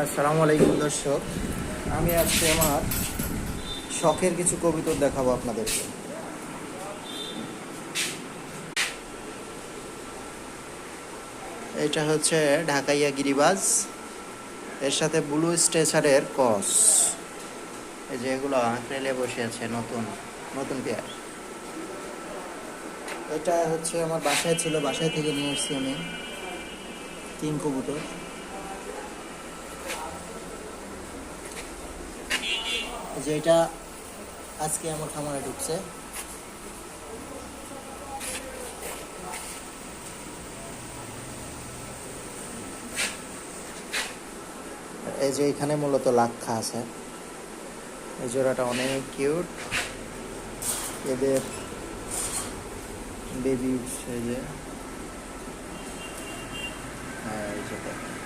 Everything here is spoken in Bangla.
আসসালামু আলাইকুম দর্শক, আমি আজকে আমার শখের কিছু কবুতর দেখাবো আপনাদেরকে। এটা হচ্ছে ঢাকাইয়া গিরিবাজ, এর সাথে ব্লু স্ট্রেচারের কস। এই যে এগুলো ট্রেলে বসে আছে, নতুন নতুন পেয়ার। এটা হচ্ছে আমার বাসায় ছিল, বাসায় থেকে নিয়ে এসেছি আমি কিং কবুতর। এই যে এটা আজকে আমার খামারে ঢুকছে। এই যে এখানে মূলত লাক্ষা আছে। এই জোড়াটা অনেক কিউট। এদের বেবি উঠছে যে, হ্যাঁ এই যে দেখেন।